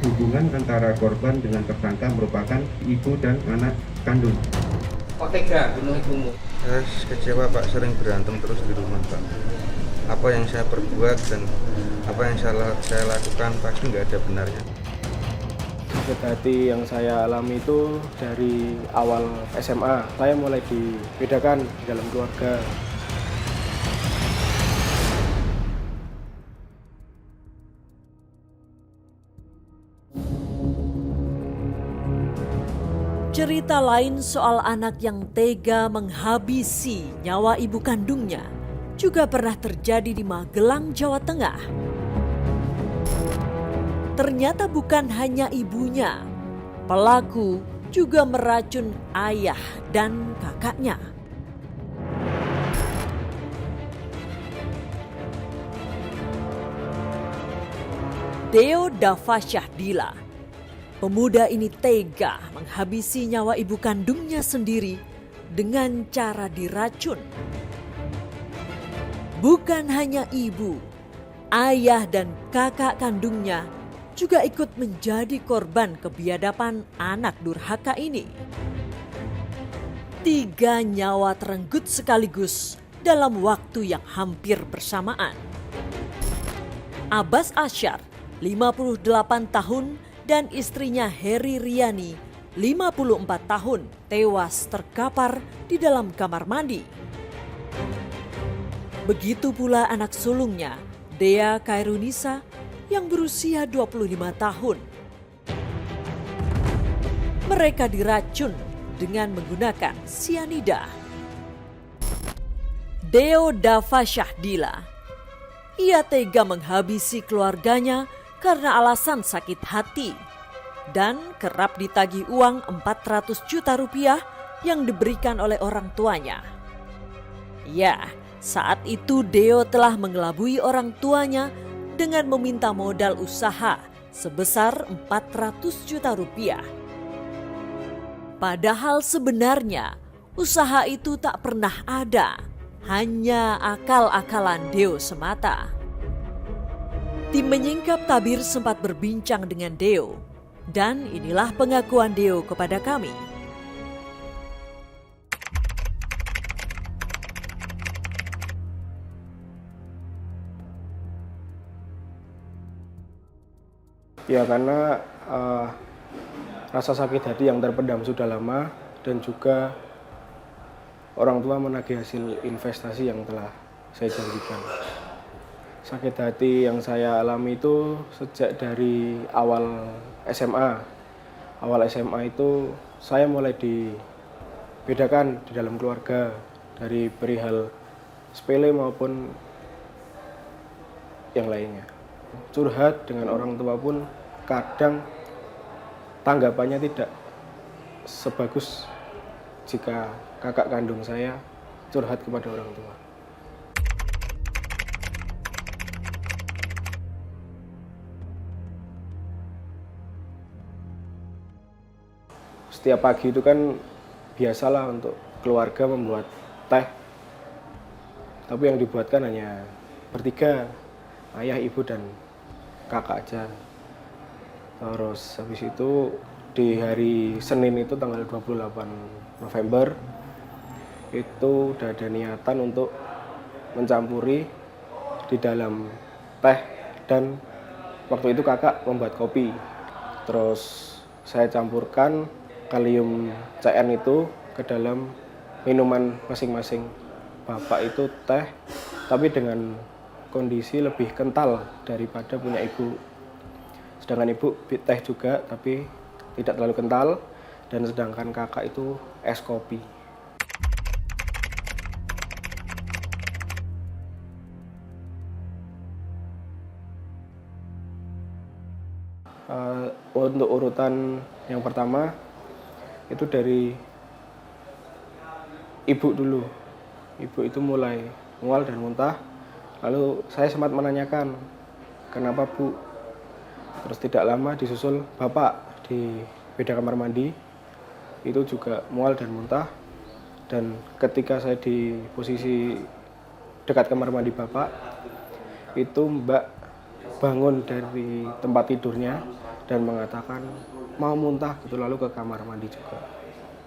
hubungan antara korban dengan tersangka merupakan ibu dan anak kandung. Kok tega bunuh ibumu? Saya kecewa Pak, sering berantem terus di rumah Pak. Apa yang saya perbuat dan apa yang saya lakukan pasti nggak ada benarnya. Sakit hati yang saya alami itu dari awal SMA. Saya mulai dibedakan dalam keluarga. Cerita lain soal anak yang tega menghabisi nyawa ibu kandungnya juga pernah terjadi di Magelang, Jawa Tengah. Ternyata bukan hanya ibunya, pelaku juga meracun ayah dan kakaknya. Deo Dava Syahdila. Pemuda ini tega menghabisi nyawa ibu kandungnya sendiri dengan cara diracun. Bukan hanya ibu, ayah dan kakak kandungnya juga ikut menjadi korban kebiadaban anak durhaka ini. 3 nyawa terenggut sekaligus dalam waktu yang hampir bersamaan. Abbas Asyar, 58 tahun, dan istrinya Heri Riani, 54 tahun, tewas terkapar di dalam kamar mandi. Begitu pula anak sulungnya, Dea Kairunisa, yang berusia 25 tahun. Mereka diracun dengan menggunakan sianida. Deo Dava Syahdila. Ia tega menghabisi keluarganya karena alasan sakit hati dan kerap ditagih uang 400 juta rupiah yang diberikan oleh orang tuanya. Ya, saat itu Deo telah mengelabui orang tuanya dengan meminta modal usaha sebesar 400 juta rupiah. Padahal sebenarnya usaha itu tak pernah ada, hanya akal-akalan Deo semata. Tim Menyingkap Tabir sempat berbincang dengan Deo, dan inilah pengakuan Deo kepada kami. Ya karena rasa sakit hati yang terpendam sudah lama dan juga orang tua menagih hasil investasi yang telah saya janjikan. Sakit hati yang saya alami itu sejak dari awal SMA. Awal SMA itu saya mulai dibedakan di dalam keluarga dari perihal sepele maupun yang lainnya. Curhat dengan orang tua pun kadang tanggapannya tidak sebagus jika kakak kandung saya curhat kepada orang tua. Setiap pagi itu kan biasalah untuk keluarga membuat teh. Tapi yang dibuatkan hanya bertiga, ayah, ibu, dan kakak aja. Terus habis itu di hari Senin itu tanggal 28 November itu udah ada niatan untuk mencampuri di dalam teh, dan waktu itu kakak membuat kopi. Terus saya campurkan kalium CN itu ke dalam minuman masing-masing. Bapak itu teh, tapi dengan kondisi lebih kental daripada punya ibu. Sedangkan ibu teh juga, tapi tidak terlalu kental. Dan sedangkan kakak itu es kopi. Untuk urutan yang pertama, itu dari ibu dulu. Ibu itu mulai mual dan muntah. Lalu saya sempat menanyakan, kenapa Bu? Terus tidak lama disusul bapak di beda kamar mandi. Itu juga mual dan muntah. Dan ketika saya di posisi dekat kamar mandi bapak, itu Mbak bangun dari tempat tidurnya dan mengatakan mau muntah gitu, lalu ke kamar mandi juga.